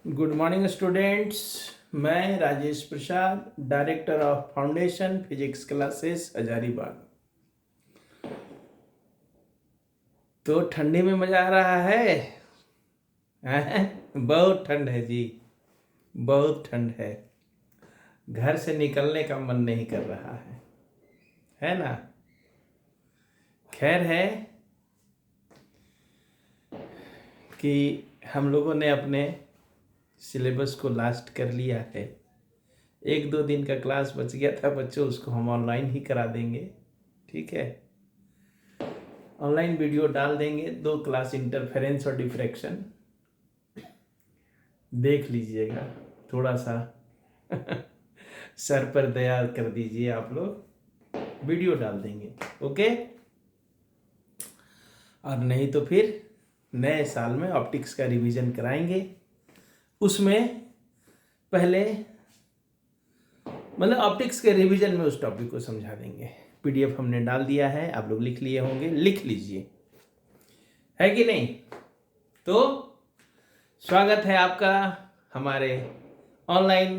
Good morning students. मैं Rajesh Prasad, director of foundation physics classes Hazaribagh. तो ठंडी में मज़ा आ रहा है? बहुत ठंड है जी, बहुत ठंड है। घर से निकलने का मन नहीं कर रहा है ना। खैर है कि हम लोगों ने अपने सिलेबस को लास्ट कर लिया है। 1-2 दिन का क्लास बच गया था बच्चों, उसको हम ऑनलाइन ही करा देंगे। ठीक है, ऑनलाइन वीडियो डाल देंगे। 2 क्लास इंटरफेरेंस और डिफ्रैक्शन देख लीजिएगा। थोड़ा सा सर पर दया कर दीजिए, आप लोग वीडियो डाल देंगे, ओके। और नहीं तो फिर नए साल में ऑप्टिक्स का रिवीजन कराएंगे। उसमें पहले मतलब ऑप्टिक्स के रिवीजन में उस टॉपिक को समझा देंगे। पीडीएफ हमने डाल दिया है, आप लोग लिख लिए होंगे, लिख लीजिए, है कि नहीं। तो स्वागत है आपका हमारे ऑनलाइन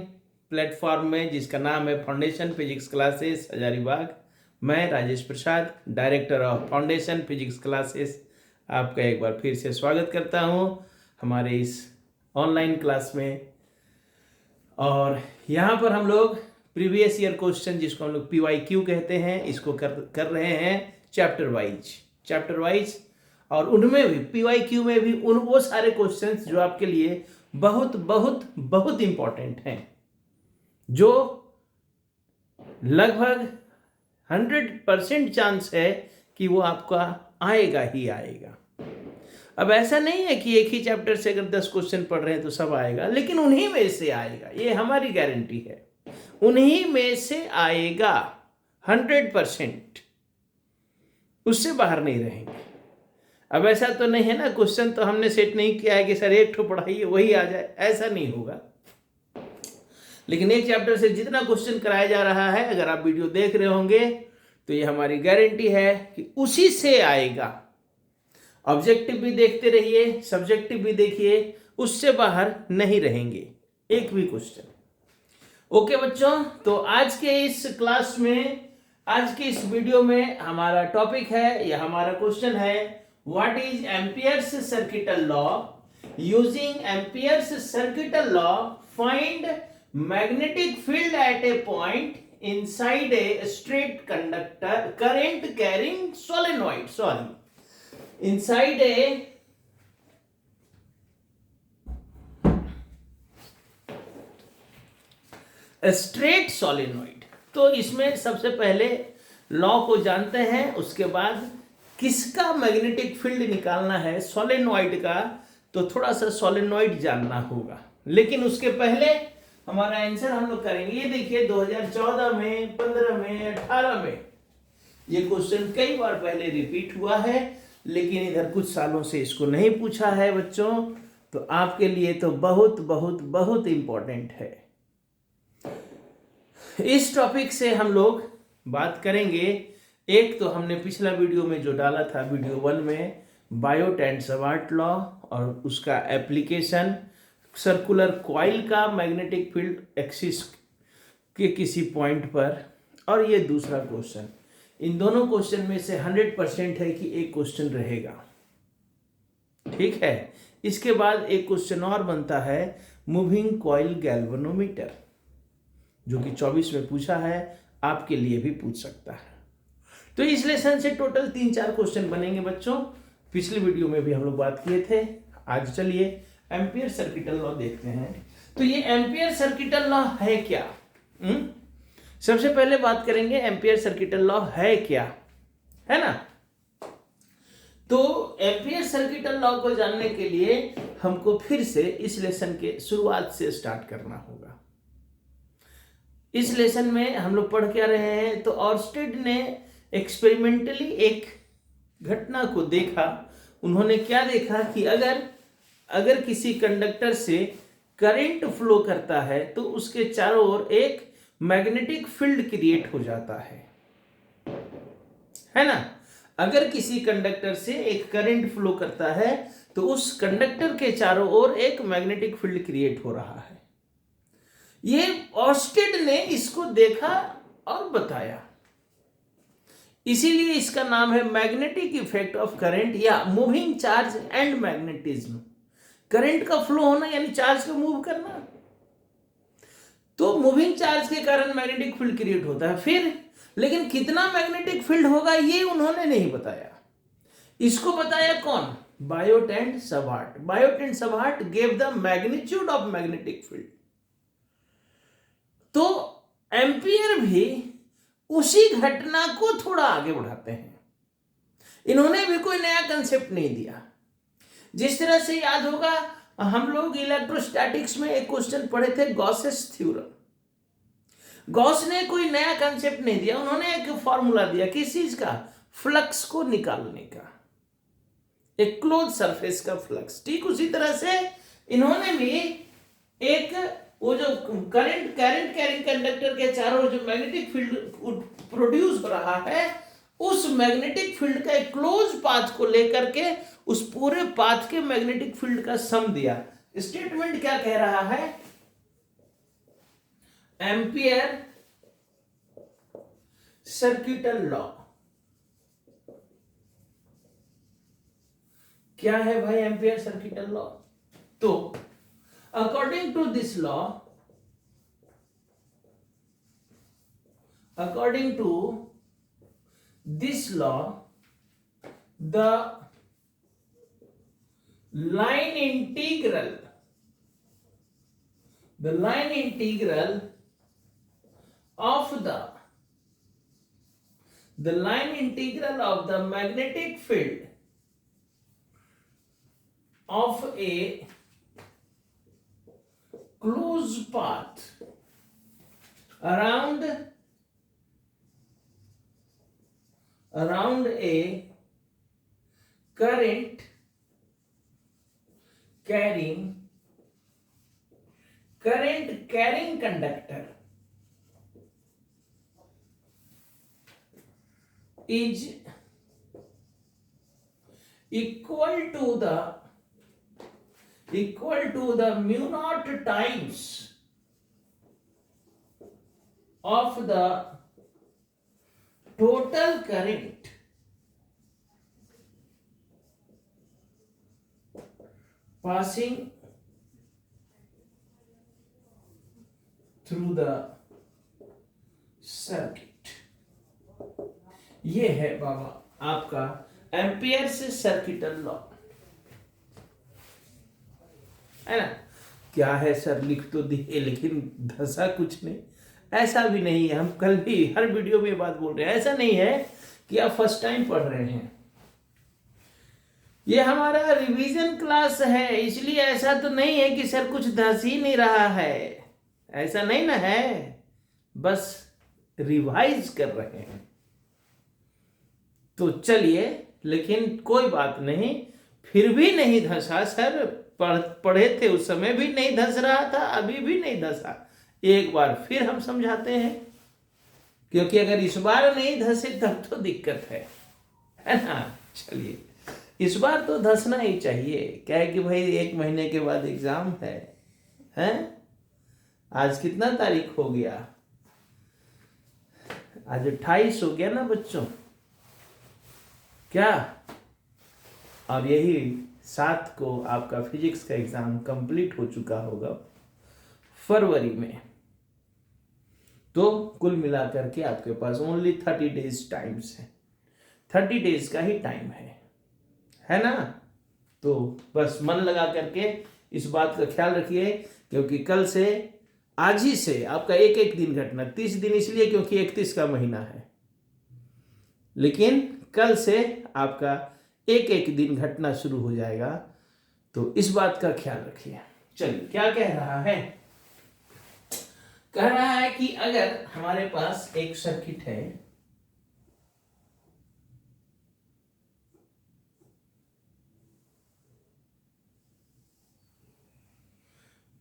प्लेटफॉर्म में, जिसका नाम है फाउंडेशन फिजिक्स क्लासेस हजारीबाग। मैं Rajesh Prasad, director of foundation physics classes, आपका एक बार फिर से स्वागत करता हूं हमारे इस ऑनलाइन क्लास में। और यहाँ पर हम लोग प्रीवियस ईयर क्वेश्चन, जिसको हम लोग PYQ कहते हैं, इसको कर रहे हैं चैप्टर वाइज। और उनमें भी PYQ में भी वो सारे क्वेश्चंस जो आपके लिए बहुत बहुत बहुत इंपॉर्टेंट हैं, जो लगभग 100% चांस है कि वो आपका आएगा ही आएगा। अब ऐसा नहीं है कि एक ही चैप्टर से अगर 10 क्वेश्चन पढ़ रहे हैं तो सब आएगा, लेकिन उन्हीं में से आएगा, ये हमारी गारंटी है। उन्हीं में से आएगा 100%, उससे बाहर नहीं रहेंगे। अब ऐसा तो नहीं है ना, क्वेश्चन तो हमने सेट नहीं किया है कि सर एक ठो पढ़ाइए वही आ जाए, ऐसा नहीं होगा। लेकिन एक चैप्टर से जितना क्वेश्चन कराया जा रहा है, अगर आप वीडियो देख रहे होंगे तो ये हमारी गारंटी है कि उसी से आएगा। ऑब्जेक्टिव भी देखते रहिए, सब्जेक्टिव भी देखिए, उससे बाहर नहीं रहेंगे एक भी क्वेश्चन। ओके बच्चों, तो आज के इस क्लास में, आज के इस वीडियो में हमारा टॉपिक है या हमारा क्वेश्चन है, what is amperes circuital law. Using amperes circuital law find magnetic field at a point inside a straight conductor current carrying solenoid, inside a straight solenoid। तो इसमें सबसे पहले लॉ को जानते हैं, उसके बाद किसका मैग्नेटिक फील्ड निकालना है, सोलेनॉइड का। तो थोड़ा सा सोलेनॉइड जानना होगा, लेकिन उसके पहले हमारा आंसर हम लोग करेंगे। ये देखिए 2014 में, 15 में, 18 में ये क्वेश्चन कई बार पहले रिपीट हुआ है, लेकिन इधर कुछ सालों से इसको नहीं पूछा है बच्चों। तो आपके लिए तो बहुत बहुत बहुत इंपॉर्टेंट है। इस टॉपिक से हम लोग बात करेंगे। एक तो हमने पिछला वीडियो में जो डाला था, वीडियो 1 में, बायोट एंड सवार्ट लॉ और उसका एप्लीकेशन, सर्कुलर कॉइल का मैग्नेटिक फील्ड एक्सिस के किसी पॉइंट पर, और ये दूसरा क्वेश्चन। इन दोनों क्वेश्चन में से 100% है कि एक क्वेश्चन रहेगा, ठीक है। इसके बाद एक क्वेश्चन और बनता है, मूविंग कॉइल गैल्वेनोमीटर, जो कि 24 में पूछा है, आपके लिए भी पूछ सकता है। तो इस लेसन से टोटल 3-4 क्वेश्चन बनेंगे बच्चों। पिछले वीडियो में भी हम लोग बात किए थे। आज चलिए एम्पियर सर्किटल लॉ देखते हैं। तो ये एम्पियर सर्किटल लॉ है क्या? सबसे पहले बात करेंगे एम्पियर सर्किटल लॉ है क्या, है ना। तो एम्पियर सर्किटल लॉ को जानने के लिए हमको फिर से इस लेसन के शुरुआत से स्टार्ट करना होगा। इस लेसन में हम लोग पढ़ क्या रहे हैं, तो ऑर्स्टेड ने एक्सपेरिमेंटली एक घटना को देखा। उन्होंने क्या देखा कि अगर किसी कंडक्टर से करंट फ्लो करता है तो उसके चारों ओर एक मैग्नेटिक फील्ड क्रिएट हो जाता है ना। अगर किसी कंडक्टर से एक करंट फ्लो करता है तो उस कंडक्टर के चारों ओर एक मैग्नेटिक फील्ड क्रिएट हो रहा है। ये ऑर्स्टेड ने इसको देखा और बताया, इसीलिए इसका नाम है मैग्नेटिक इफेक्ट ऑफ करंट या moving charge and magnetism. Current का फ्लो होना यानी चार्ज को मूव करना, तो मूविंग चार्ज के कारण मैग्नेटिक फील्ड क्रिएट होता है। फिर लेकिन कितना मैग्नेटिक फील्ड होगा ये उन्होंने नहीं बताया। इसको बताया कौन? Biot and Savart. Biot and Savart gave the magnitude of magnetic field. तो एम्पियर भी उसी घटना को थोड़ा आगे बढ़ाते हैं। इन्होंने भी कोई नया कंसेप्ट नहीं दिया। जिस तरह से याद होगा, हम लोग इलेक्ट्रोस्टैटिक्स में एक क्वेश्चन पढ़े थे, गॉसेस थ्योरम। गॉस ने कोई नया कंसेप्ट नहीं दिया, उन्होंने एक फॉर्मूला दिया किस चीज का? फ्लक्स को निकालने का, एक क्लोज सरफेस का फ्लक्स। ठीक उसी तरह से इन्होंने भी एक वो जो करंट कैरिंग कंडक्टर के चारों जो मैग्नेटिक फील्ड प्रोड्यूस हो रहा है, उस मैग्नेटिक फील्ड का एक क्लोज पाथ को लेकर के उस पूरे पाथ के मैग्नेटिक फील्ड का सम दिया। स्टेटमेंट क्या कह रहा है? Ampere circuital law. क्या है भाई एम्पियर सर्किटल लॉ? तो according to this law, the line integral of the magnetic field of a close path around a current carrying conductor is equal to the mu naught times of the total current passing through the circuit। ये है बाबा आपका ampere से circuital law, है ना। क्या है sir, लिख तो दिए लेकिन धसा कुछ नहीं। ऐसा भी नहीं है, हम कल भी हर वीडियो में बात बोल रहे हैं, ऐसा नहीं है कि आप फर्स्ट टाइम पढ़ रहे हैं। ये हमारा रिवीजन क्लास है, इसलिए ऐसा तो नहीं है कि सर कुछ धस ही नहीं रहा है, ऐसा नहीं ना है, बस रिवाइज कर रहे हैं। तो चलिए, लेकिन कोई बात नहीं, फिर भी नहीं धसा सर, पढ़े थे उस समय भी नहीं धस रहा था, अभी भी नहीं धसा। एक बार फिर हम समझाते हैं, क्योंकि अगर इस बार नहीं धसे तब तो दिक्कत है ना। चलिए, इस बार तो धसना ही चाहिए। क्या है कि भाई 1 महीने के बाद एग्जाम है, हैं? आज कितना तारीख हो गया? आज 28 हो गया ना बच्चों, क्या? और यही 7 को आपका फिजिक्स का एग्जाम कंप्लीट हो चुका होगा फरवरी में। तो कुल मिलाकर के आपके पास ओनली 30 डेज टाइम्स है, 30 डेज का ही टाइम है ना। तो बस मन लगा करके इस बात का ख्याल रखिए, क्योंकि कल से, आज ही से आपका एक एक दिन घटना, 30 दिन इसलिए क्योंकि 31 का महीना है, लेकिन कल से आपका एक एक दिन घटना शुरू हो जाएगा। तो इस बात का ख्याल रखिए। चलिए, क्या कह रहा है? कह रहा है कि अगर हमारे पास एक सर्किट है,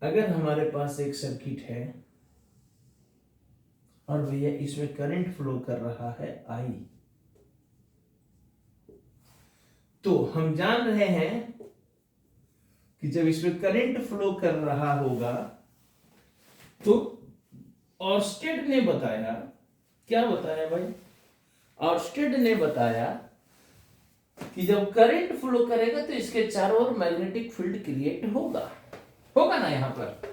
अगर हमारे पास एक सर्किट है और भैया इसमें करंट फ्लो कर रहा है I, तो हम जान रहे हैं कि जब इसमें करंट फ्लो कर रहा होगा तो ऑर्स्टेड ने बताया, क्या बताया भाई, ऑर्स्टेड ने बताया कि जब करंट फ्लो करेगा तो इसके चारों ओर मैग्नेटिक फील्ड क्रिएट होगा, होगा ना यहां पर।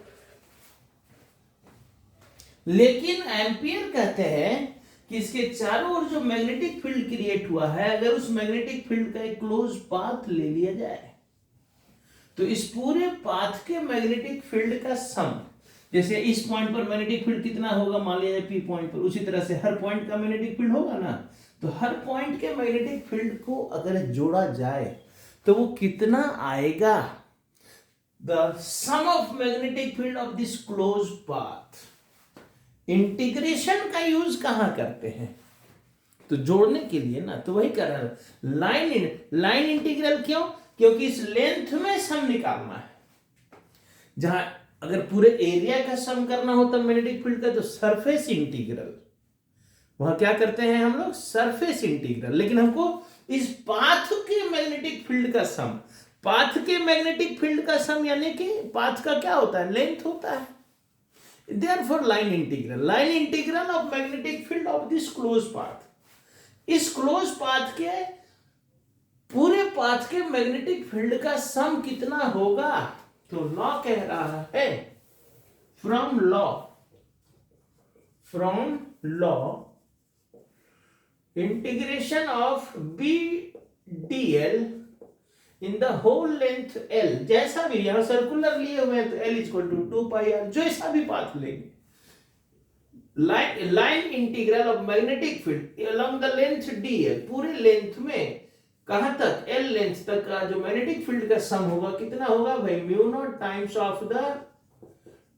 लेकिन एम्पियर कहते हैं कि इसके चारों ओर जो मैग्नेटिक फील्ड क्रिएट हुआ है, अगर उस मैग्नेटिक फील्ड का एक क्लोज पाथ ले लिया जाए तो इस पूरे पाथ के मैग्नेटिक फील्ड का सम, जैसे इस पॉइंट पर मैग्नेटिक फील्ड कितना होगा मान लिया जाए पी पॉइंट पर, उसी तरह से हर पॉइंट का मैग्नेटिक फील्ड होगा ना, तो हर पॉइंट के मैग्नेटिक फील्ड को अगर जोड़ा जाए तो वो कितना आएगा, the sum of magnetic field of this close path. Integration का यूज कहां करते हैं, तो जोड़ने के लिए ना, तो वही कर रहा है लाइन इंटीग्रल। क्यों? क्योंकि इस लेंथ में सम निकालना है। जहां अगर पूरे एरिया का सम करना होता मैग्नेटिक फील्ड का तो सरफेस इंटीग्रल, वहां क्या करते हैं हम लोग, सरफेस इंटीग्रल। लेकिन हमको इस पाथ के मैग्नेटिक फील्ड का सम, पाथ के मैग्नेटिक फील्ड का सम यानी कि पाथ का क्या होता है, लेंथ होता है। Therefore line integral of magnetic field of this closed path, इस क्लोज पाथ के पूरे पाथ के मैग्नेटिक फील्ड का सम कितना होगा, तो लॉ कह रहा है, from law integration of B D L in the whole length L, जैसा भी यहां सर्कुलर लिए हुए हैं तो L इक्वल टू 2πr, जैसा भी पाथ लेंगे, line integral of magnetic field along the length dl, पूरे लेंथ में कहां तक, L लेंथ तक का जो मैग्नेटिक फील्ड का सम होगा कितना होगा भाई, mu naught times of the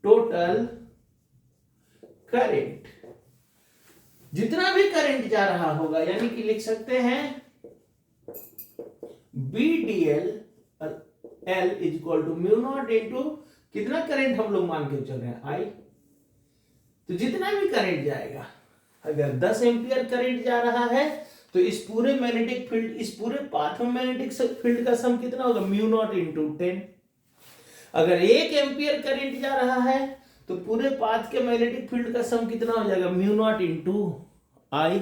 total current, जितना भी करंट जा रहा होगा, यानी कि लिख सकते हैं B D L L is equal to mu naught into कितना करंट हम लोग मान के चल रहे हैं आई, तो जितना भी करंट जाएगा, अगर 10 एम्पियर करंट जा रहा है तो इस पूरे मैग्नेटिक फील्ड, इस पूरे पाथ में मैग्नेटिक फील्ड का सम कितना होगा, म्यू नॉट इंटू 10। अगर 1 एम्पियर करंट जा रहा है तो पूरे पाथ के मैग्नेटिक फील्ड का सम कितना हो जाएगा, म्यू नॉट इंटू आई।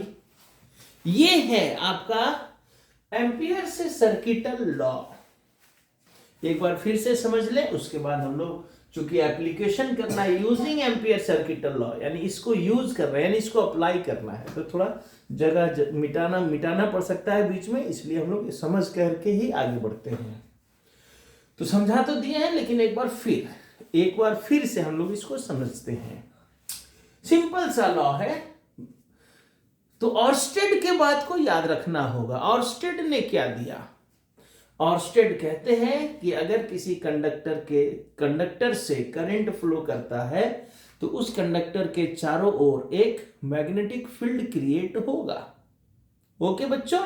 ये है आपका एम्पियर से सर्किटल लॉ। एक बार फिर से समझ ले, उसके बाद हम लोग चूंकि एप्लीकेशन करना है यूजिंग एम्पियर सर्किटल लॉ, यानी इसको यूज कर रहे हैं, यानी इसको अप्लाई करना है, तो थोड़ा जगह मिटाना पड़ सकता है बीच में, इसलिए हम लोग समझ करके ही आगे बढ़ते हैं। तो समझा तो दिए हैं, लेकिन एक बार फिर से हम लोग इसको समझते हैं। सिंपल सा लॉ है, तो ऑर्स्टेड के बात को याद रखना होगा। ऑर्स्टेड ने क्या दिया, ऑर्स्टेड कहते हैं कि अगर किसी कंडक्टर से करंट फ्लो करता है तो उस कंडक्टर के चारों ओर एक मैग्नेटिक फील्ड क्रिएट होगा। ओके बच्चों,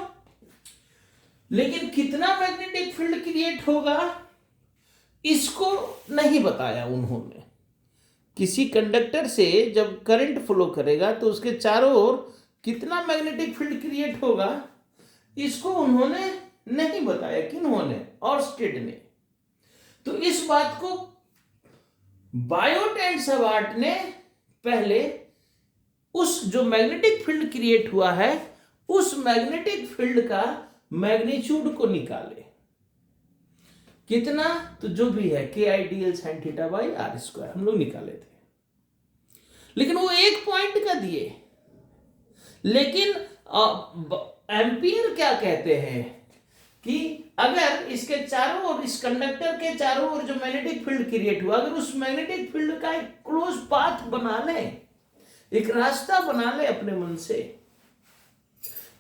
लेकिन कितना मैग्नेटिक फील्ड क्रिएट होगा इसको नहीं बताया उन्होंने। किसी कंडक्टर से जब करंट फ्लो करेगा तो उसके चारों ओर कितना मैग्नेटिक फील्ड क्रिएट होगा इसको उन्होंने नहीं बताया। किन्होंने, ऑर्स्टेड ने। तो इस बात को बायोट एंड सवार्ट ने पहले उस जो मैग्नेटिक फील्ड क्रिएट हुआ है उस मैग्नेटिक फील्ड का मैग्नीट्यूड को निकाले। कितना, तो जो भी है KIDL sin theta by R square हम लोग निकाले थे, लेकिन वो एक पॉइंट का दिए। लेकिन एम्पियर क्या कहते हैं कि अगर इसके चारों ओर, इस कंडक्टर के चारों ओर जो मैग्नेटिक फील्ड क्रिएट हुआ, अगर उस मैग्नेटिक फील्ड का एक क्लोज पाथ बना ले, एक रास्ता बना ले अपने मन से,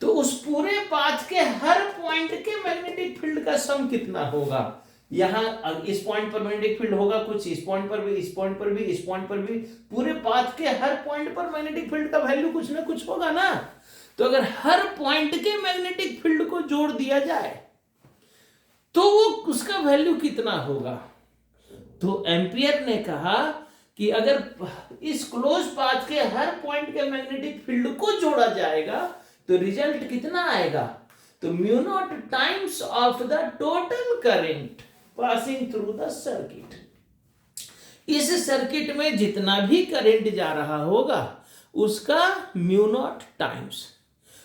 तो उस पूरे पाथ के हर पॉइंट के मैग्नेटिक फील्ड का सम कितना होगा। यहां इस पॉइंट पर मैग्नेटिक फील्ड होगा कुछ, इस पॉइंट पर भी, इस पॉइंट पर भी, इस पॉइंट पर भी, पूरे पाथ के हर पॉइंट पर मैग्नेटिक फील्ड का वैल्यू कुछ ना कुछ होगा ना। तो अगर हर पॉइंट के मैग्नेटिक फील्ड को जोड़ दिया जाए तो वो उसका वैल्यू कितना होगा। तो एम्पियर ने कहा कि अगर इस क्लोज पाथ के हर पॉइंट के मैग्नेटिक फील्ड को जोड़ा जाएगा तो रिजल्ट कितना आएगा, तो mu naught times of the total current passing through the circuit. इस सर्किट में जितना भी करंट जा रहा होगा उसका म्यू नॉट टाइम्स।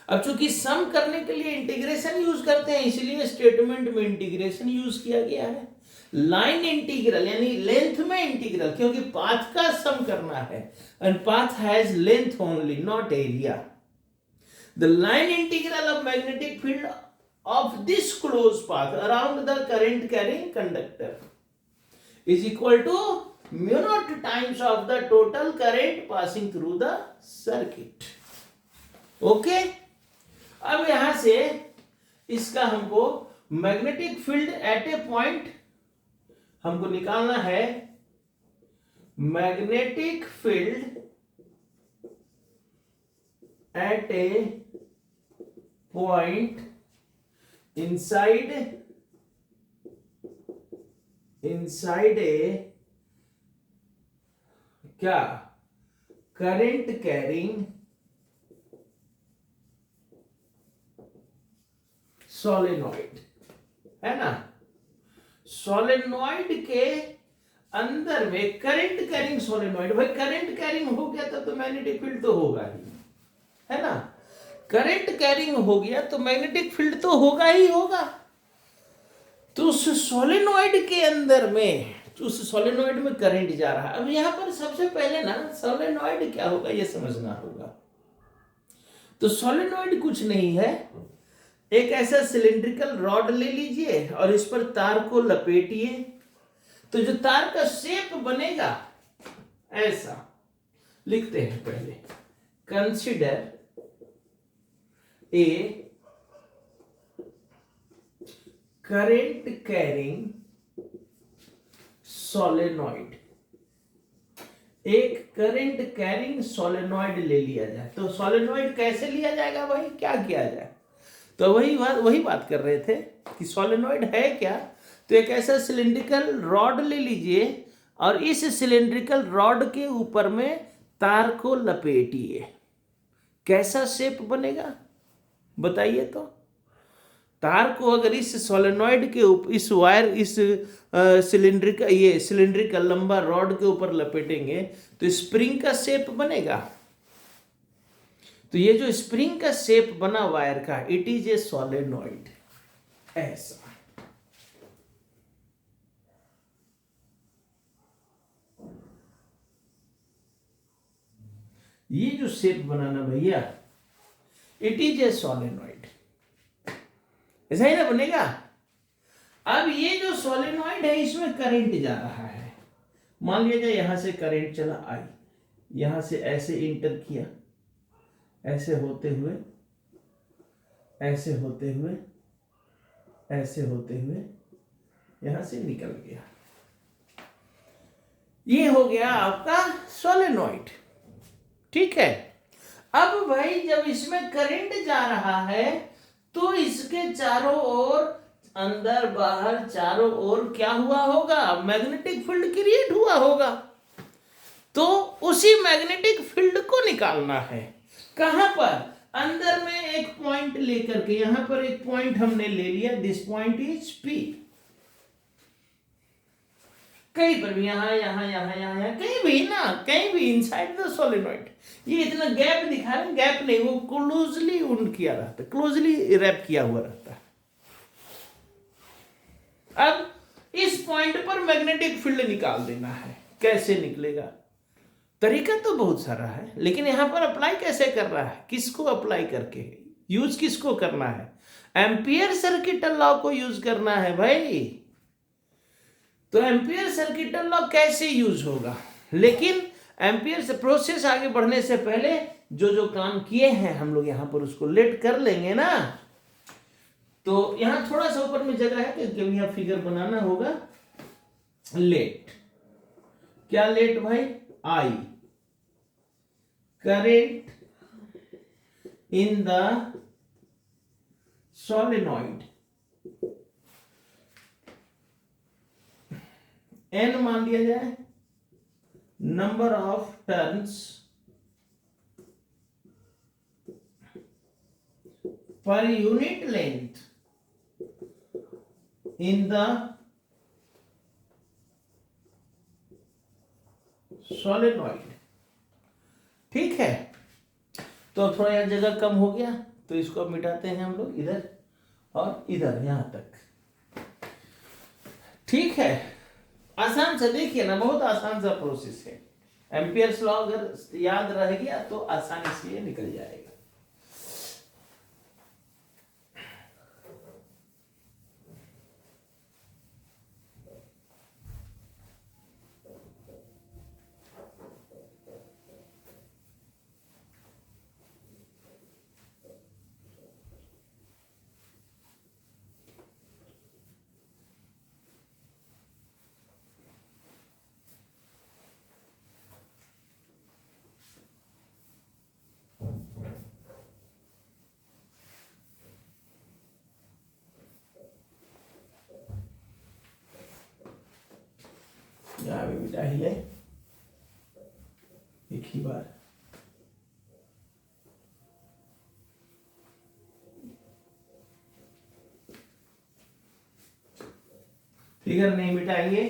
अब चूंकि सम करने के लिए इंटीग्रेशन यूज करते हैं इसलिए स्टेटमेंट में इंटीग्रेशन यूज किया गया है। लाइन इंटीग्रल यानी लेंथ में इंटीग्रल, क्योंकि पाथ का सम करना है and path has length only not area. The line integral of magnetic field of this close path around the current carrying conductor is equal to mu naught times of the total current passing through the circuit. Okay, अब यहां से इसका हमको magnetic field at a point हमको निकालना है। Magnetic field at a point inside a क्या current carrying solenoid है ना। सोलेनॉइड के अंदर में करंट कैरिंग सोलेनॉइड, भाई करंट कैरिंग हो गया तो मैग्नेटिक फील्ड तो होगा ही, है ना। करंट कैरिंग हो गया तो मैग्नेटिक फील्ड तो होगा ही होगा। तो उस सोलेनॉइड के अंदर में, उस सोलेनॉइड में करंट जा रहा है। अब यहां पर सबसे पहले ना सोलेनॉइड क्या होगा ये समझना होगा। तो सोलेनॉइड कुछ नहीं है, एक ऐसा सिलिंड्रिकल रॉड ले लीजिए और इस पर तार को लपेटिए, तो जो तार का शेप बनेगा ऐसा लिखते हैं पहले। Consider a current carrying solenoid, एक करंट कैरिंग सोलेनॉइड ले लिया जाए। तो सोलेनॉइड कैसे लिया जाएगा भाई, क्या किया जाए? तो वही बात कर रहे थे कि सोलेनॉइड है क्या। तो एक ऐसा सिलिंड्रिकल रॉड ले लीजिए और इस सिलिंड्रिकल रॉड के ऊपर में तार को लपेटिए। कैसा शेप बनेगा बताइए? तो तार को अगर इस सोलेनॉइड के ऊपर, इस वायर, इस सिलिंड्रिकल लंबा रॉड के ऊपर लपेटेंगे तो स्प्रिंग का शेप बनेगा। तो ये जो स्प्रिंग का शेप बना वायर का, इट इज ए सोलेनॉइड। ऐसा ये जो शेप बनाना भैया, इट इज ए सोलेनॉइड। ऐसा ही ना बनेगा। अब ये जो सोलेनॉइड है इसमें करंट जा रहा है। मान लिया जाए यहां से करंट चला आई, यहां से ऐसे इंटर किया, ऐसे होते हुए, ऐसे होते हुए, ऐसे होते हुए यहां से निकल गया। ये हो गया आपका सोलेनॉइड। ठीक है। अब भाई जब इसमें करंट जा रहा है तो इसके चारों ओर, अंदर बाहर चारों ओर क्या हुआ होगा, मैग्नेटिक फील्ड क्रिएट हुआ होगा। तो उसी मैग्नेटिक फील्ड को निकालना है। कहां पर? अंदर में एक पॉइंट लेकर के, यहां पर एक पॉइंट हमने ले लिया, दिस पॉइंट इज पी। कहीं पर भी, यहां यहां यहां यहां कहीं भी ना, कहीं भी इनसाइड द सोलेनॉइड। ये इतना गैप दिखा रहे, गैप नहीं, वो क्लोजली उंड किया रहता है, क्लोजली रैप किया हुआ रहता है। अब इस पॉइंट पर मैग्नेटिक फील्ड निकाल देना है। कैसे निकलेगा? तरीका तो बहुत सारा है, लेकिन यहां पर अप्लाई कैसे कर रहा है, किसको अप्लाई करके, यूज किसको करना है? एम्पियर सर्किटल लॉ को यूज करना है भाई। तो एम्पियर सर्किटल लॉ कैसे यूज होगा? लेकिन एम्पियर से प्रोसेस आगे बढ़ने से पहले जो जो काम किए हैं हम लोग यहां पर उसको लेट कर लेंगे ना। तो यहां थोड़ा सा ऊपर में जगह है क्योंकि यहां फिगर बनाना होगा। लेट, क्या लेट भाई? I current in the solenoid, N मान लिया जाए, number of turns per unit length in the solenoid. ठीक है, तो थोड़ा यहाँ जगह कम हो गया, तो इसको मिटाते हैं हम लोग इधर और इधर यहां तक। ठीक है, आसान से देखिए ना, बहुत आसान सा प्रोसेस है। एम्पियर्स लॉ अगर याद रह गया तो आसानी से ये निकल जाएगा। यहाँ पे बेटा हिले एक ही बार। फिगर नहीं मिटाएंगे,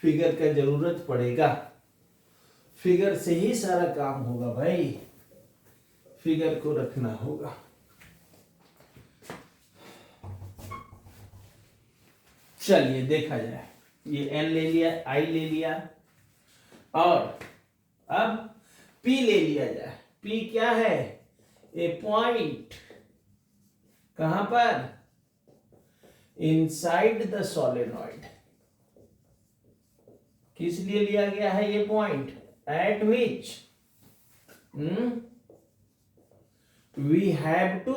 फिगर का जरूरत पड़ेगा, फिगर से ही सारा काम होगा भाई, फिगर को रखना होगा। चलिए देखा जाए, ये n ले लिया, i ले लिया, और अब p ले लिया जाए। p क्या है? ए पॉइंट, कहां पर? Inside the solenoid. किस लिए लिया गया है ये point? At which we have to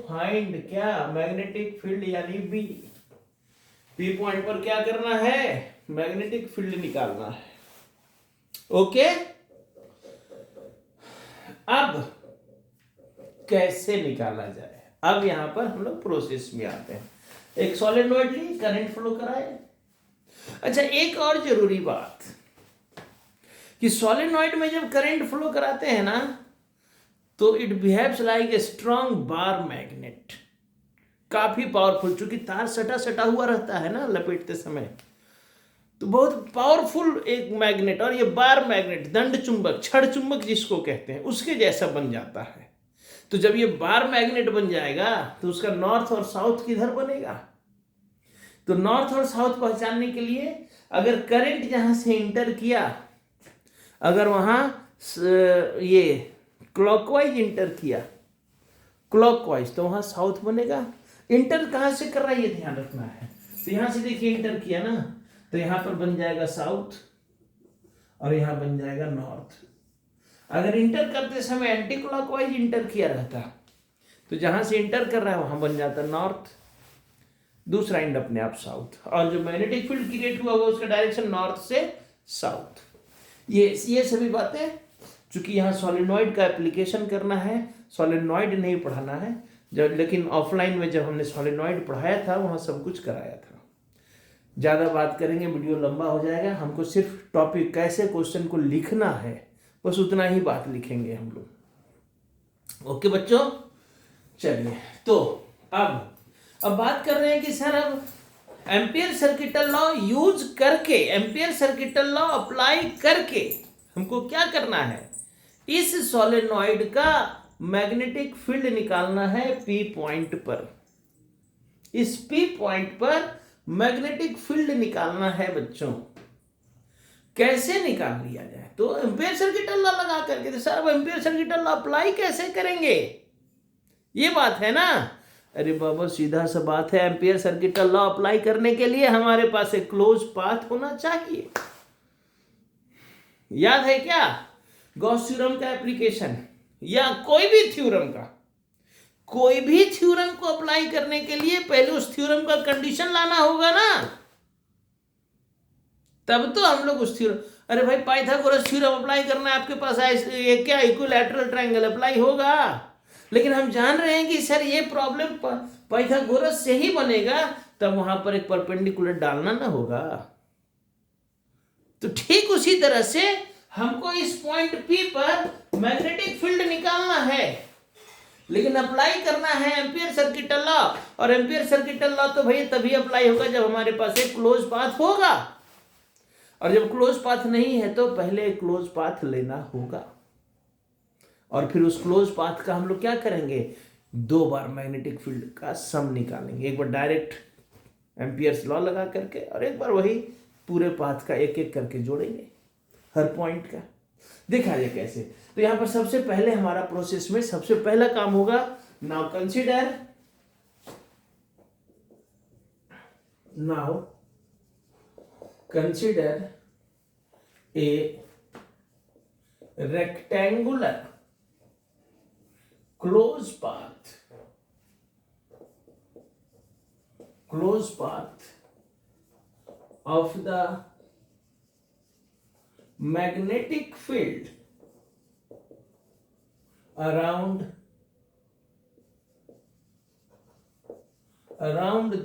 find क्या? मैग्नेटिक फील्ड यानी बी। पी पॉइंट पर क्या करना है? मैग्नेटिक फील्ड निकालना है। ओके, अब कैसे निकाला जाए? अब यहां पर हम लोग प्रोसेस में आते हैं। एक सॉलिनॉइड ली, करंट फ्लो कराए। अच्छा, एक और जरूरी बात कि सॉलिनॉइड में जब करंट फ्लो कराते हैं ना, तो it behaves like a strong bar magnet. काफी पावरफुल, चूंकि तार सटा सटा हुआ रहता है ना लपेटते समय, तो बहुत पावरफुल एक मैग्नेट। और ये बार मैग्नेट, दंड चुंबक, छड़ चुंबक जिसको कहते हैं, उसके जैसा बन जाता है। तो जब ये बार मैग्नेट बन जाएगा तो उसका नॉर्थ और साउथ किधर बनेगा? तो नॉर्थ और साउथ पहचानने के लिए अगर करंट जहां से इंटर किया, अगर वहां ये क्लॉकवाइज इंटर किया, क्लॉकवाइज, तो वहां साउथ बनेगा। इंटर कहां से कर रहा है ये ध्यान रखना है। तो यहां से देखिए इंटर किया ना, तो यहां पर बन जाएगा साउथ और यहां बन जाएगा नॉर्थ। अगर इंटर करते समय एंटी क्लॉकवाइज इंटर किया रहता, तो जहां से इंटर कर रहा है वहां बन जाता नॉर्थ, दूसरा एंड अपने आप साउथ। और जो मैग्नेटिक फील्ड क्रिएट हुआ उसका डायरेक्शन नॉर्थ से साउथ। ये सभी बातें, चूंकि यहाँ सॉलिनॉइड का एप्लीकेशन करना है, सॉलिनॉइड नहीं पढ़ाना है। जब लेकिन ऑफलाइन में जब हमने सॉलिनॉइड पढ़ाया था वहाँ सब कुछ कराया था। ज़्यादा बात करेंगे वीडियो लंबा हो जाएगा। हमको सिर्फ टॉपिक कैसे क्वेश्चन को लिखना है, बस उतना ही बात लिखेंगे हम लोग। ओके बच्चों, चलिए तो अब बात कर रहे हैं कि सर अब एम्पियर सर्किटल लॉ यूज करके, एम्पियर सर्किटल लॉ अप्लाई करके हमको क्या करना है? इस सोलेनॉइड का मैग्नेटिक फील्ड निकालना है पी पॉइंट पर। इस पी पॉइंट पर मैग्नेटिक फील्ड निकालना है बच्चों। कैसे निकाल लिया जाए? तो एम्पियर सर्किटल लॉ लगा करके। तो सर अब एम्पियर सर्किटल लॉ अप्लाई कैसे करेंगे, ये बात है ना? अरे बाबा सीधा सा बात है, एम्पियर सर्किटल लॉ अप्लाई करने के लिए हमारे पास एक क्लोज पाथ होना चाहिए। याद है क्या? गॉस थ्योरम का एप्लीकेशन या कोई भी थ्योरम का, कोई भी थ्योरम को अप्लाई करने के लिए पहले उस थ्योरम का कंडीशन लाना होगा ना, तब तो हम लोग उस थ्योरम। अरे भाई पाइथागोरस थ्योरम अप्लाई करना है आपके पास, ये क्या इक्विलैटरल ट्रायंगल अप्लाई होगा। लेकिन हम जान रहे हैं कि सर ये प्रॉब्लम पाइथागोरस से ही बनेगा, तब वहां पर एक परपेंडिकुलर डालना ना होगा। तो ठीक उसी तरह से हमको इस पॉइंट P पर मैग्नेटिक फील्ड निकालना है। लेकिन अप्लाई करना है एम्पियर सर्किटल लॉ, और एम्पियर सर्किटल लॉ तो भाई तभी अप्लाई होगा जब हमारे पास एक क्लोज पाथ होगा, और जब क्लोज पाथ नहीं है तो पहले क्लोज पाथ लेना होगा, और फिर उस क्लोज पाथ का हम लोग क्या करेंगे, 2 बार मैग्नेटिक फील्ड का सम निकालेंगे, एक बार डायरेक्ट एम्पियर्स लॉ लगा करके, और एक बार वही पूरे पाथ का एक एक करके जोड़ेंगे हर पॉइंट का। देखा जाए कैसे। तो यहां पर सबसे पहले हमारा प्रोसेस में सबसे पहला काम होगा, now consider a rectangular close path of the magnetic field around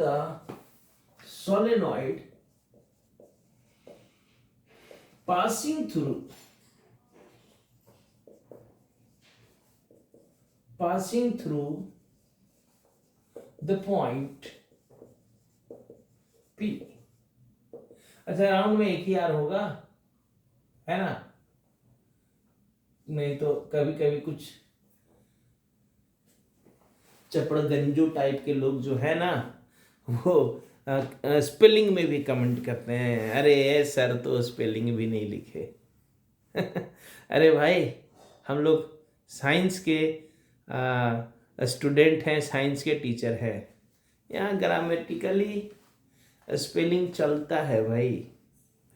the solenoid passing through the point P। अच्छा, राउंड में एक ही आर होगा, है ना, नहीं तो कभी कभी कुछ चपड़गंजू टाइप के लोग जो है ना, वो स्पेलिंग में भी कमेंट करते हैं, अरे सर तो स्पेलिंग भी नहीं लिखे। अरे भाई, हम लोग साइंस के स्टूडेंट हैं, साइंस के टीचर हैं, यहाँ ग्रामेटिकली स्पेलिंग चलता है भाई,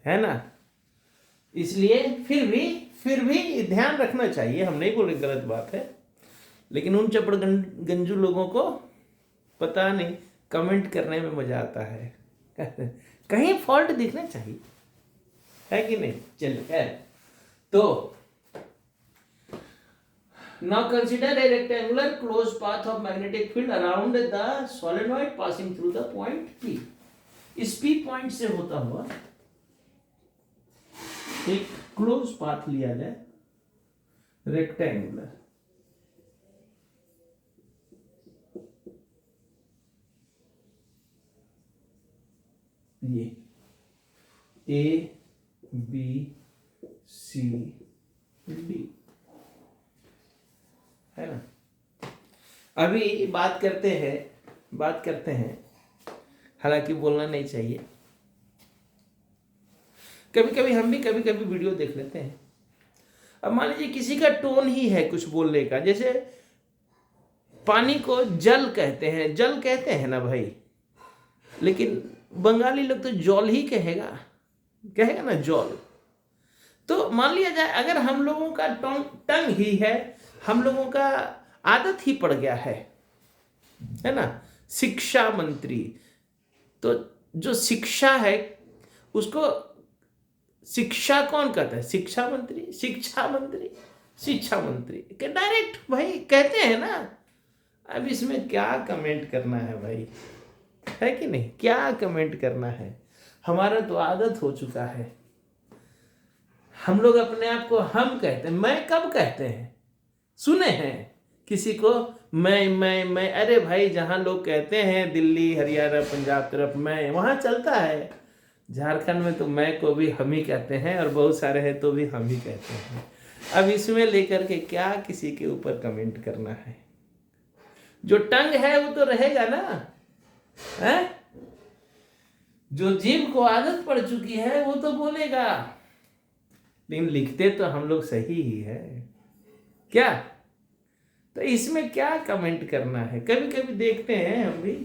है ना, इसलिए फिर भी ध्यान रखना चाहिए। हम नहीं बोल रहे गलत बात है, लेकिन उन चपड़ गंजू लोगों को पता नहीं कमेंट करने में मजा आता है। कहीं फॉल्ट दिखना चाहिए, है कि नहीं। चलिए, तो now consider a rectangular closed path of magnetic field around the solenoid passing through the point P। इस P पॉइंट से होता हुआ एक क्लोज पाथ लिया जाए रेक्टेंगुलर, ये A B C D है ना। अभी बात करते हैं, हालांकि बोलना नहीं चाहिए, कभी कभी वीडियो देख लेते हैं। अब मान लीजिए किसी का टोन ही है कुछ बोलने का, जैसे पानी को जल कहते हैं ना भाई, लेकिन बंगाली लोग तो जल ही कहेगा ना, जल। तो मान लिया जाए अगर हम लोगों का टंग ही है, हम लोगों का आदत ही पड़ गया है ना, शिक्षा मंत्री, तो जो शिक्षा है उसको शिक्षा कौन कहता है, शिक्षा मंत्री के डायरेक्ट भाई कहते हैं ना। अब इसमें क्या कमेंट करना है भाई, है कि नहीं, क्या कमेंट करना है। हमारा तो आदत हो चुका है, हम लोग अपने आप को हम कहते हैं। मैं कब कहते हैं, सुने हैं किसी को मैं? अरे भाई, जहां लोग कहते हैं दिल्ली हरियाणा पंजाब तरफ मैं, वहां चलता है। झारखंड में तो मैं को भी हम ही कहते हैं, और बहुत सारे हैं तो भी हम ही कहते हैं। अब इसमें लेकर के क्या किसी के ऊपर कमेंट करना है। जो टंग है वो तो रहेगा ना, है? जो जीभ को आदत पड़ चुकी है वो तो बोलेगा, लेकिन लिखते तो हम लोग सही ही है क्या। तो इसमें क्या कमेंट करना है। कभी कभी देखते हैं हम भी,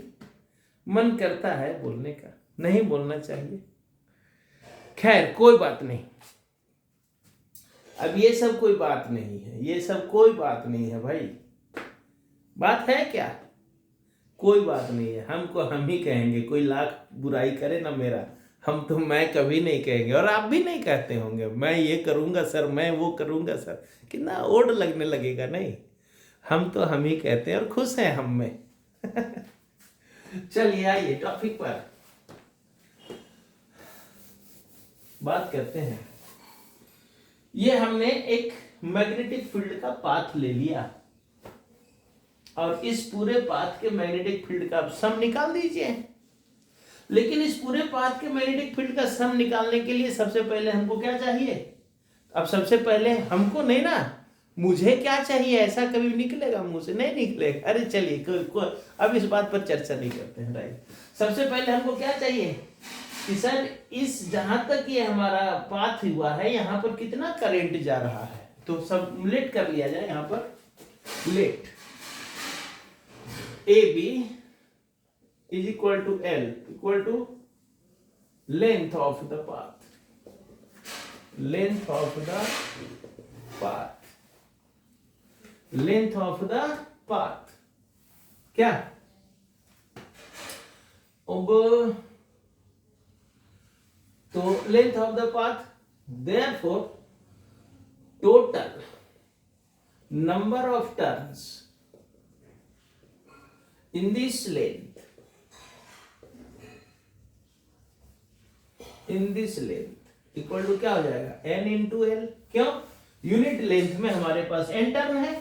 मन करता है बोलने का, नहीं बोलना चाहिए। खैर कोई बात नहीं, अब ये सब कोई बात नहीं है, ये सब कोई बात नहीं है भाई। बात है क्या, कोई बात नहीं है। हमको हम ही कहेंगे, कोई लाख बुराई करे ना मेरा, हम तो मैं कभी नहीं कहेंगे, और आप भी नहीं कहते होंगे मैं ये करूंगा सर, मैं वो करूंगा सर, कितना ओड लगने लगेगा। नहीं, हम तो हम ही कहते हैं और खुश हैं हम में। चलिए आइए टॉपिक पर बात करते हैं। ये हमने एक मैग्नेटिक फील्ड का पाथ ले लिया, और इस पूरे पाथ के मैग्नेटिक फील्ड का सम निकाल दीजिए। लेकिन इस पूरे पाथ के मैग्नेटिक फील्ड का सम निकालने के लिए सबसे पहले हमको क्या चाहिए? अब सबसे पहले हमको नहीं ना, मुझे क्या चाहिए? ऐसा कभी निकलेगा मुंह से? नहीं निकलेगा। अरे चलिए अब इस बात पर चर्चा नहीं करते हैं, राइट। सबसे पहले हमको क्या चाहिए कि सर इस जहां तक ये हमारा पाथ हुआ है यहाँ पर कितना करंट जा रहा है, तो सब लेट कर लिया जाए। यहाँ पर let A B is equal to L equal to length of the path, length of the path, length of the path. क्या अब तो length of the path, therefore total number of turns in this length, in this length equal to क्या हो जाएगा? n into L. क्यों? Unit length में हमारे पास n turn है,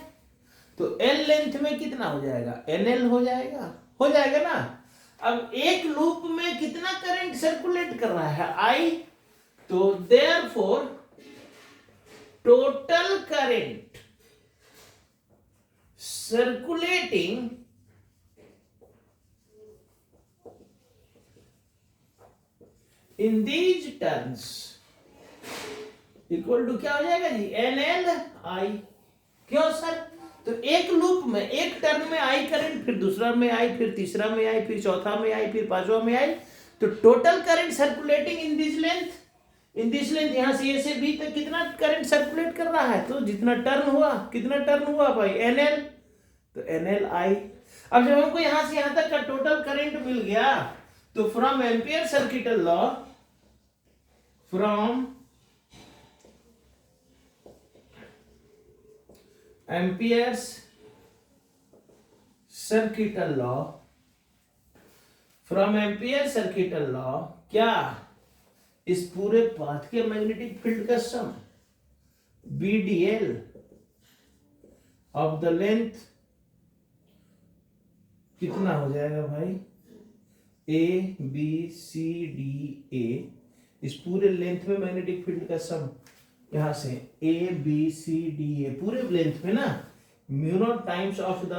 तो l लेंथ में कितना हो जाएगा? nl हो जाएगा, हो जाएगा ना। अब एक लूप में कितना करंट सर्कुलेट कर रहा है? I, तो therefore total current circulating in these turns equal to क्या हो जाएगा जी? NL I। क्यों सर? तो एक लूप में एक टर्न में आई करंट, फिर दूसरा में आई, फिर तीसरा में आई, फिर चौथा में आई, फिर पांचवा में आई, तो total current circulating in this length, in this length यहां से ए से बी तक कितना करंट सर्कुलेट कर रहा है? तो जितना टर्न हुआ, कितना टर्न हुआ भाई? NL, तो NL I। अब जब हमको यहां से यहां तक का टोटल करंट मिल गया, तो from ampere circuital law, from Ampere's circuital law, from Ampere's circuital law क्या? इस पूरे पाथ के मैग्नेटिक फील्ड का सम BDL ऑफ द लेंथ कितना हो जाएगा भाई? ABCDA, इस पूरे लेंथ में मैग्नेटिक फील्ड का सम यहां से ABCDA पूरे लेंथ में ना, mu naught times of the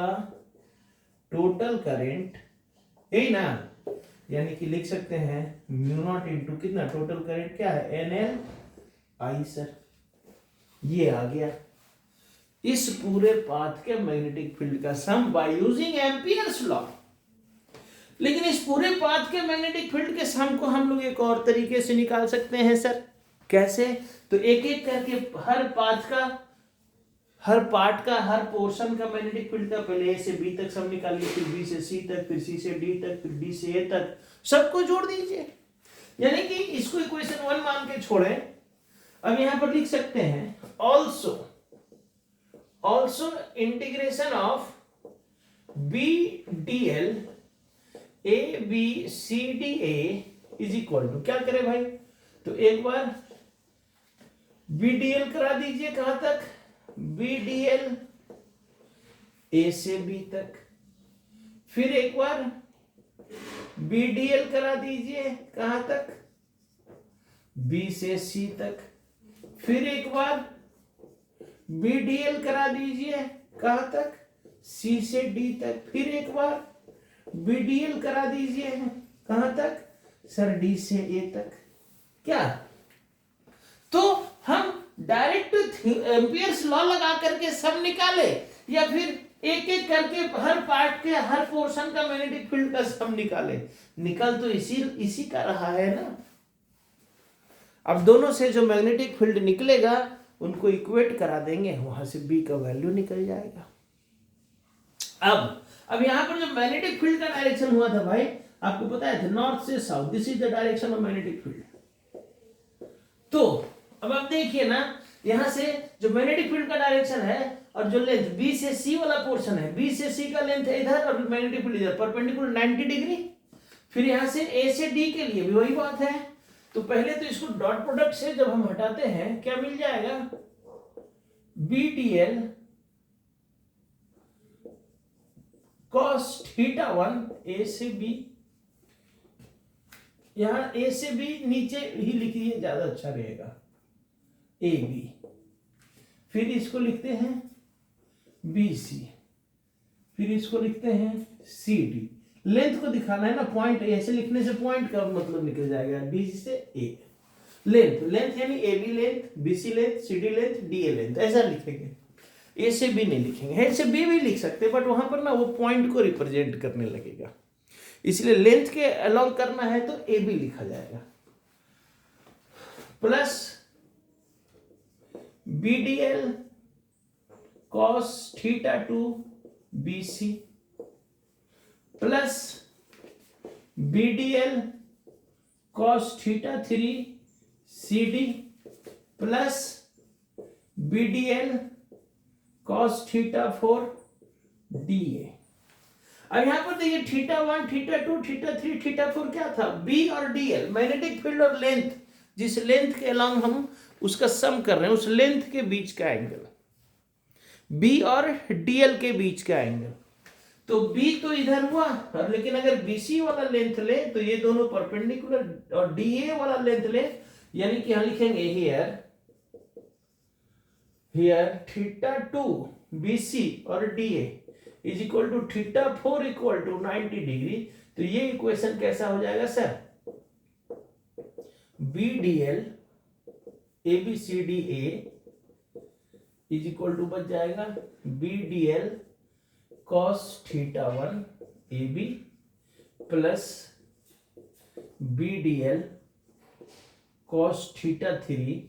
total current, यही ना, यानी कि लिख सकते हैं म्यू नॉट इंटू कितना? टोटल करंट क्या है? NL I सर, ये आ गया इस पूरे पाथ के मैग्नेटिक फील्ड का सम बाय यूजिंग एम्पियर्स लॉ। लेकिन इस पूरे पाथ के मैग्नेटिक फील्ड के सम को हम लोग एक और तरीके से निकाल सकते हैं सर। कैसे? तो एक एक करके हर पाथ का, हर पार्ट का, हर पोर्शन का मैग्नेटिक फील्ड का पहले ए से बी तक सम निकालिए, फिर बी से सी तक, फिर सी से डी तक, फिर डी से ए तक, सबको जोड़ दीजिए। यानी कि इसको इक्वेशन 1 मान के छोड़े। अब यहां पर लिख सकते हैं also integration of BDL ABCDA is equal to क्या करे भाई? तो एक बार BDL करा दीजिए, कहां तक? BDL A से B तक। फिर एक बार BDL करा दीजिए, कहां तक? B से C तक। फिर एक बार BDL करा दीजिए, कहां तक? C से D तक। फिर एक बार BDL करा दीजिए, कहां तक? सर D से A तक। क्या? तो हम डायरेक्ट एम्पियर्स लॉ लगा करके सब निकाले, या फिर एक एक करके हर पार्ट के, हर पोर्शन का मैग्नेटिक फील्ड का सब निकाले? निकल तो इसी का रहा है ना। अब दोनों से जो मैग्नेटिक फील्ड निकलेगा उनको इक्वेट करा देंगे, वहां से B का वैल्यू निकल जाएगा। अब यहां पर जो मैग्नेटिक फील्ड का डायरेक्शन हुआ था भाई, आपको पता है नॉर्थ से south, this is the direction of magnetic field. तो अब आप देखिए ना, यहां से जो मैग्नेटिक फील्ड का डायरेक्शन है और जो लेंथ B से C वाला पोर्शन है, B से C का लेंथ है इधर और मैग्नेटिक फील्ड इधर, परपेंडिकुलर 90 डिग्री। फिर यहां से A से D के लिए भी वही बात है। तो पहले तो इसको डॉट प्रोडक्ट से जब हम हटाते हैं, क्या मिल जाएगा? BDL कॉस थीटा 1 ए से बी, यहां ए से बी नीचे ही लिखिए, ज्यादा अच्छा रहेगा, ए बी। फिर इसको लिखते हैं बी सी, फिर इसको लिखते हैं सी डी। लेंथ को दिखाना है ना, पॉइंट ऐसे लिखने से पॉइंट का मतलब निकल जाएगा, डी से ए। लेंथ, लेंथ यानी A B length, B C length, C D length, D A length, ऐसा लिखेंगे। ए से बी नहीं लिखेंगे, ए से बी भी लिख सकते हैं, बट वहां पर ना वो पॉइंट को रिप्रेजेंट करने लगेगा, इसलिए लेंथ के अलोंग करना है तो ए बी लिखा जाएगा, plus B D L cos theta 2 B C, plus B D L cos theta 3 C D, plus B D L cos theta 4 D A. अब यहां पर देखिए थीटा 1, थीटा 2, थीटा 3, थीटा 4 क्या था, बी और डी एल, मैग्नेटिक फील्ड और length, जिस length के अलोंग हम उसका सम कर रहे हैं, उस लेंथ के बीच का एंगल, बी और डीएल के बीच का एंगल। तो बी तो इधर हुआ, और लेकिन अगर बीसी वाला लेंथ ले तो ये दोनों परपेंडिकुलर, और डीए वाला लेंथ ले, यानी कि हम लिखेंगे हियर थीटा 2 बीसी और DA is equal to theta 4 equal to 90 degree. तो ये इक्वेशन कैसा हो जाएगा sir, B D L A B C D A is equal to बच जाएगा B D L cos theta 1 A B plus B D L cos theta 3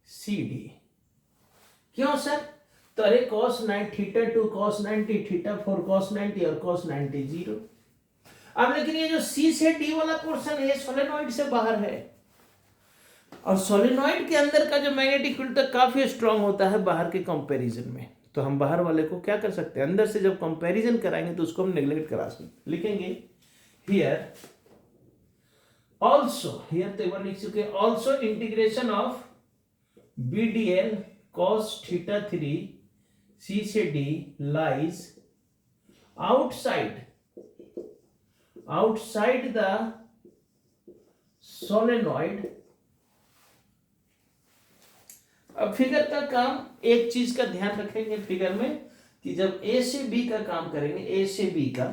C D. क्यों sir, तो अरे cos 9 theta 2 cos 90, theta 4 cos 90 और cos 90 0। अब लेकिन ये जो सी से डी वाला पोर्शन है सोलेनॉइड से बाहर है, और सोलेनॉइड के अंदर का जो मैग्नेटिक फील्ड तो काफी स्ट्रांग होता है बाहर के कंपैरिजन में। तो हम बाहर वाले को क्या कर सकते हैं, अंदर से जब कंपैरिजन कराएंगे तो उसको हम नेग्लेक्ट करा सकते, लिखेंगे हियर ऑल्सो, हियर तो एक बार लिख चुके, also integration of B D L cos theta 3 C से D lies outside the solenoid। अब फिगर का काम, एक चीज का ध्यान रखेंगे फिगर में कि जब ए से बी का काम करेंगे, ए से बी का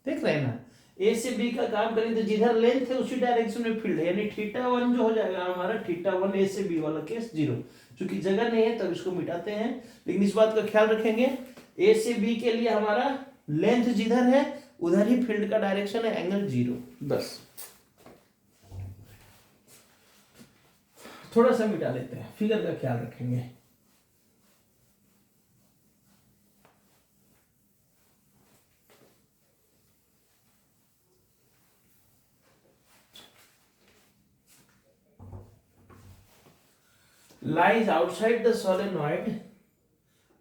देख रहे हैं ना, ए से बी का काम करेंगे तो जिधर लेंथ है उसी डायरेक्शन में फील्ड है, यानी थीटा 1 जो हो जाएगा हमारा थीटा 1 ए से बी वाला केस 0, क्योंकि जगह नहीं है तब इसको मिटाते हैं। लेकिन इस बात का ख्याल रखेंगे ए से बी के लिए हमारा लेंथ जिधर है उधर ही फील्ड का डायरेक्शन है, एंगल 0। बस थोड़ा सा मिटा लेते हैं, फिगर का ख्याल रखेंगे। lies outside the solenoid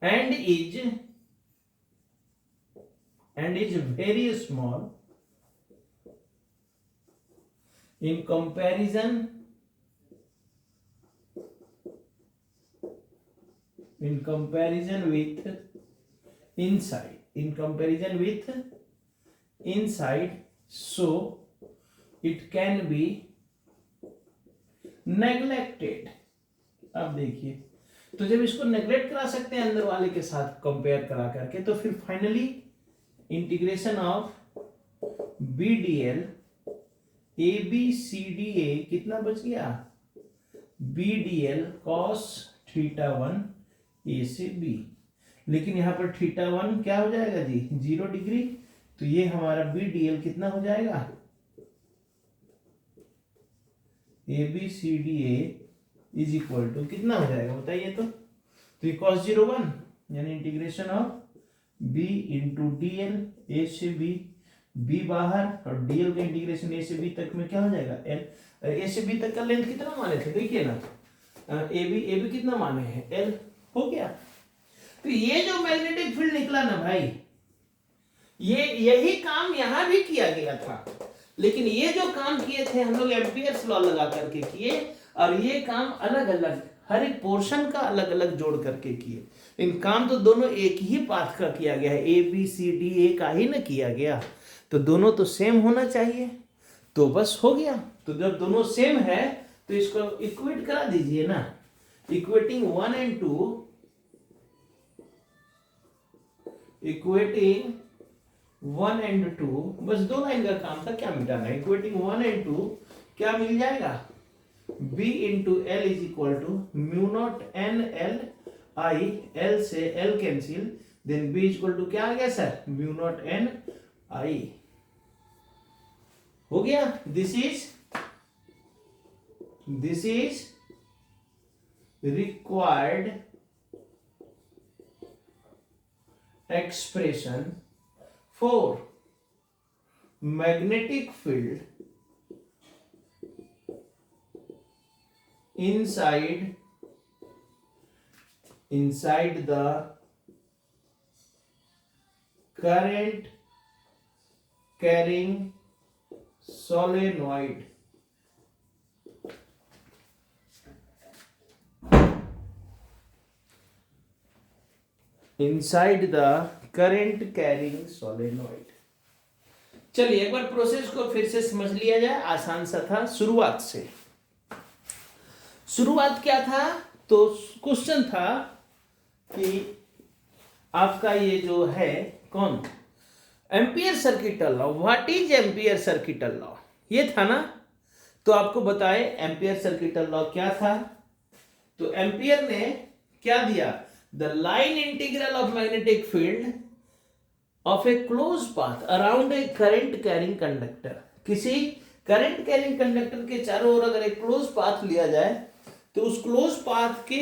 and is very small in comparison with inside, so it can be neglected। अब देखिए, तो जब इसको नेग्लेक्ट करा सकते हैं अंदर वाले के साथ कंपेयर करा करके, तो फिर finally integration of B D L A B C D A कितना बच गया, B D L cos theta 1 A से बी। लेकिन यहां पर थीटा 1 क्या हो जाएगा जी, 0 डिग्री, तो ये हमारा बी डी एल कितना हो जाएगा, A B C D A is equal to कितना हो जाएगा बताइए। तो ये cos 0 1 यानी integration of b into D L ए से बी, बी बाहर, और dl का इंटीग्रेशन ए से बी तक में क्या हो जाएगा l। ए से बी तक का लेंथ कितना माने थे देखिए ना, ए बी कितना माने हैं, l हो गया। तो ये जो मैग्नेटिक फील्ड निकला ना भाई, ये यही काम यहां भी किया गया था, लेकिन ये जो काम किए थे हम लोग एम्पियर्स लॉ लगा करके किए, और ये काम अलग अलग हर एक पोर्शन का अलग अलग जोड़ करके किए। इन काम तो दोनों एक ही पाथ का किया गया है, ए बी सी डी ए का ही ना किया गया, तो दोनों तो सेम होना चाहिए, तो बस हो गया। तो जब दोनों सेम है तो इसको इक्वेट करा दीजिए ना, इक्वेटिंग 1 and 2, इक्वेटिंग 1 and 2, बस 2 लाइन का काम था, क्या मिटाना है। इक्वेटिंग 1 and 2 क्या मिल जाएगा, b into L is equal to mu naught N L I, L से L cancel, then b is equal to क्या आ गया sir, mu naught N I. हो गया। This is required expression for magnetic field inside the current carrying solenoid. Inside the current carrying solenoid. चलिए एक बार process को फिर से समझ लिया जाए, आसान सा था। शुरुआत से, शुरुआत क्या था, तो क्वेश्चन था कि आपका ये जो है कौन, ampere circuital law, what is ampere circuital law, ये था ना। तो आपको बताए एम्पियर सर्किटल लॉ क्या था। तो एम्पियर ने क्या दिया, the line integral of magnetic field of a closed path around a current carrying conductor, किसी करंट कैरिंग कंडक्टर के चारों ओर अगर एक क्लोज पाथ लिया जाए तो उस क्लोज पाथ के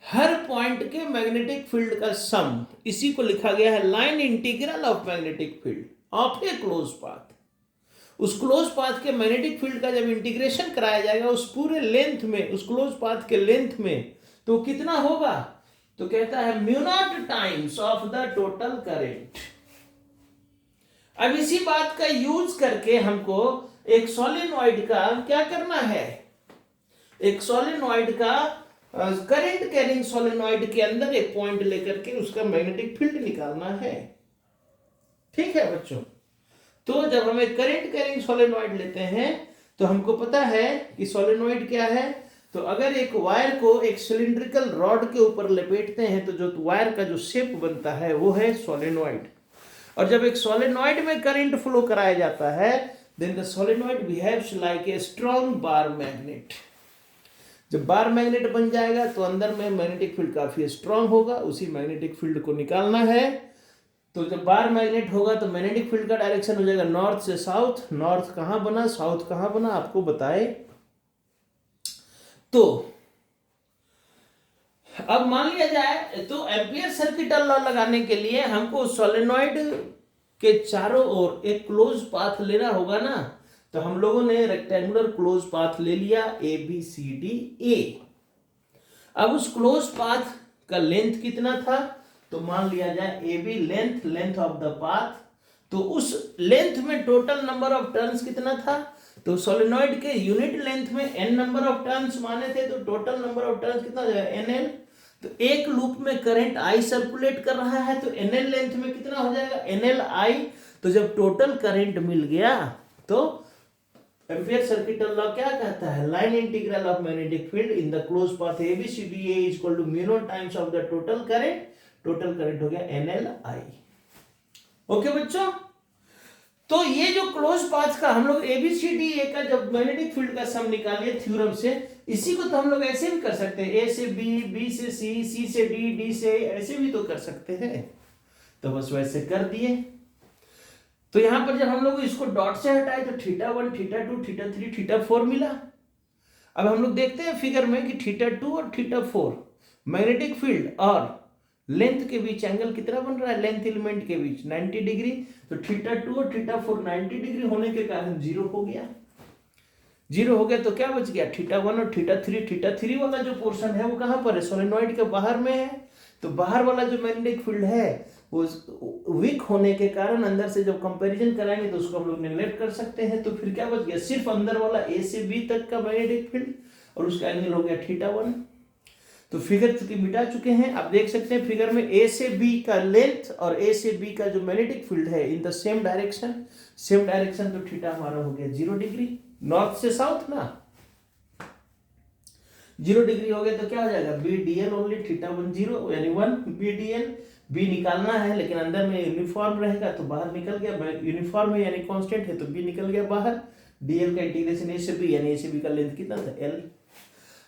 हर पॉइंट के मैग्नेटिक फील्ड का सम, इसी को लिखा गया है line integral of magnetic field of A close path. उस क्लोज पाथ के मैग्नेटिक फील्ड का जब इंटीग्रेशन कराया जाएगा उस पूरे लेंथ में, उस क्लोज पाथ के लेंथ में, तो कितना होगा, तो कहता है mu naught times of the total current. अब इसी बात का यूज करके हमको एक सोलेनॉइड का क्या करना है, एक सोलेनॉइड का करंट कैरिंग सोलेनॉइड के अंदर एक पॉइंट लेकर के उसका मैग्नेटिक फील्ड निकालना है। ठीक है बच्चों। तो जब हम एक करंट कैरिंग सोलेनॉइड लेते हैं तो हमको पता है कि सोलेनॉइड क्या है। तो अगर एक वायर को एक सिलिंड्रिकल रॉड के ऊपर लपेटते हैं तो जो वायर का जो शेप बनता है वो है सोलेनॉइड। और जब एक सोलेनॉइड में करंट फ्लो कराया जाता है then the solenoid behaves like a strong bar magnet. जब बार मैग्नेट बन जाएगा तो अंदर में मैग्नेटिक फील्ड काफी स्ट्रॉन्ग होगा, उसी मैग्नेटिक फील्ड को निकालना है। तो जब बार मैग्नेट होगा तो मैग्नेटिक फील्ड का डायरेक्शन हो जाएगा नॉर्थ से साउथ। नॉर्थ कहां बना, साउथ कहां बना, आपको बताए। तो अब मान लिया जाए तो एम्पियर सर्किटल लॉ लगाने के लिए हमको सोलेनॉइड के चारों ओर एक क्लोज पाथ लेना होगा ना। तो हम लोगों ने रेक्टेंगुलर क्लोज पाथ ले लिया ए बी सी डी ए। अब उस क्लोज पाथ का लेंथ कितना था, तो मान लिया जाए A B length of the path. तो उस लेंथ में टोटल नंबर ऑफ टर्न्स कितना था, तो सोलेनॉइड के यूनिट लेंथ में n नंबर ऑफ टर्न्स माने थे, तो टोटल नंबर ऑफ टर्न्स कितना हो जाएगा nl। तो एक लूप में करंट I सर्कुलेट कर रहा है तो nl लेंथ में कितना हो जाएगा nl I। तो जब टोटल करंट मिल गया तो एम्पियर सर्किटल लॉ क्या कहता है, line integral of magnetic field in the close path ABCDA is equal to mu naught times of the total current. Total current हो गया nl I। ओके बच्चों। तो ये जो क्लोज पाथ का हम लोग ABCDA का जब मैग्नेटिक फील्ड का सम निकालिए थ्योरम से, इसी को तो हम लोग ऐसे भी कर सकते हैं, A से B, B से C, C से D, D से ऐसे भी तो कर सकते हैं। तो बस वैसे कर दिए। तो यहां पर जब हम लोग इसको डॉट से हटाए तो θ1, θ2, θ3, θ4 मिला। अब हम लोग देखते हैं फिगर में कि θ2 और θ4 मैग्नेटिक फील्ड और लेंथ के बीच एंगल कितना बन रहा है, लेंथ एलिमेंट के बीच 90 डिग्री। तो θ2 और θ4 90 डिग्री होने के कारण जीरो हो गया। जीरो हो गया तो क्या बच गया, θ1 और θ3 वाला जो पोर्शन है वो कहां पर है, सोलेनॉइड के बाहर में है। तो बाहर वाला जो मैग्नेटिक फील्ड है वो वीक होने के कारण अंदर से जब कंपैरिजन कराएंगे तो उसको हम लोग नेग्लेक्ट कर सकते हैं। तो फिर क्या बच गया, सिर्फ अंदर वाला A से B तक का मैग्नेटिक फील्ड। और उसका एंगल हो गया θ1। तो फिगर चूंकि मिटा चुके हैं, आप देख सकते हैं फिगर में ए से बी का लेंथ और ए से बी का जो मैग्नेटिक फील्ड है इन द सेम डायरेक्शन, तो थीटा हमारा हो गया 0 डिग्री, नॉर्थ से साउथ ना 0 डिग्री हो गया तो क्या हो जाएगा बी डी एल ओनली θ1 0 यानी 1 बी डी एल। बी निकालना है लेकिन अंदर में यूनिफॉर्म रहेगा तो बाहर निकल गया, यूनिफॉर्म है यानी कांस्टेंट है तो बी निकल गया बाहर। डीएल का इंटीग्रेशन ए से बी यानी ए से बी का लेंथ कितना था एल।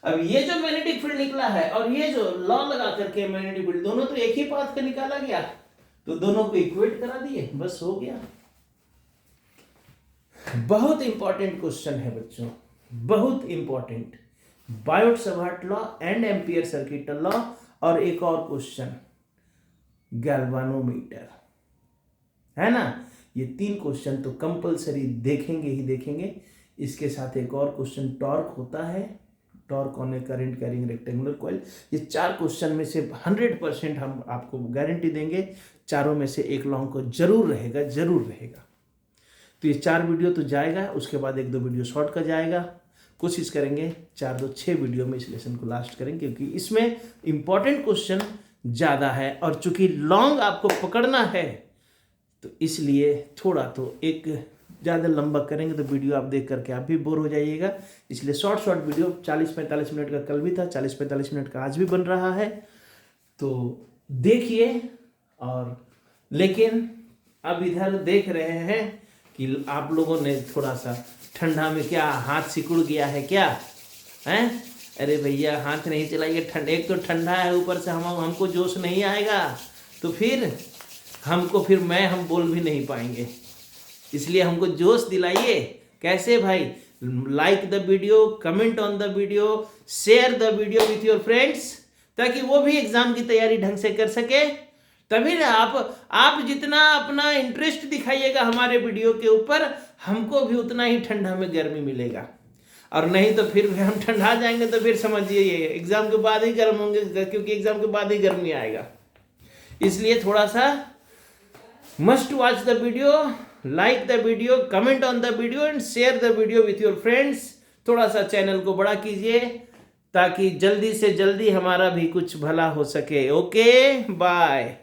अब ये जो मैग्नेटिक फील्ड निकला है और ये जो लॉ लगा करके मैग्नेटिक फील्ड दोनों तो एक ही पाथ का निकाला गया, तो दोनों को इक्वेट करा दिए, बस हो गया। बहुत इंपॉर्टेंट क्वेश्चन है बच्चों, बहुत important, Biot-Savart law and ampere circuit law. और एक और क्वेश्चन गैल्वानोमीटर, है ना। ये 3 क्वेश्चन तो कंपलसरी देखेंगे ही देखेंगे। इसके साथ एक और क्वेश्चन टॉर्क होता है, torque on A current carrying rectangular coil. ये 4 क्वेश्चन में से 100% हम आपको गारंटी देंगे, चारों में से एक लॉन्ग को जरूर रहेगा, जरूर रहेगा। तो ये 4 वीडियो तो जाएगा, उसके बाद 1-2 वीडियो शॉर्ट का जाएगा। कोशिश करेंगे 4-2-6 वीडियो में इस लेसन को लास्ट करेंगे, क्योंकि इसमें इंपॉर्टेंट क्वेश्चन ज़्यादा है और चूंकि लॉन्ग आपको पकड़ना है तो इसलिए थोड़ा तो एक ज़्यादा लंबा करेंगे तो वीडियो आप देख करके आप भी बोर हो जाइएगा। इसलिए शॉर्ट वीडियो 40-45 मिनट का कल भी था, 40-45 मिनट का आज भी बन रहा है, तो देखिए। और लेकिन अब इधर देख रहे हैं कि आप लोगों ने थोड़ा सा ठंडा में क्या हाथ सिकुड़ गया है क्या हैं? अरे भैया हाथ नहीं चलाइए, एक तो ठंडा है, ऊपर से हमको जोश नहीं आएगा तो फिर हम बोल भी नहीं पाएंगे। इसलिए हमको जोश दिलाइए। कैसे भाई? Like the video, comment on the video, share the video with your friends, ताकि वो भी एग्जाम की तैयारी ढंग से कर सके। तभी ना आप जितना अपना इंटरेस्ट दिखाइएगा हमारे वीडियो के ऊपर, हमको भी उतना ही ठंडा में गर्मी मिलेगा। और नहीं तो फिर हम ठंडा जाएंगे तो फिर समझिए ये एग्जाम के बाद ही गर्म होंगे, क्योंकि एग्जाम के बाद ही गर्मी आएगा। इसलिए थोड़ा सा must watch the video, like the video, comment on the video and share the video with your friends. थोड़ा सा चैनल को बड़ा कीजिए ताकि जल्दी से जल्दी हमारा भी कुछ भला हो सके। Okay, bye.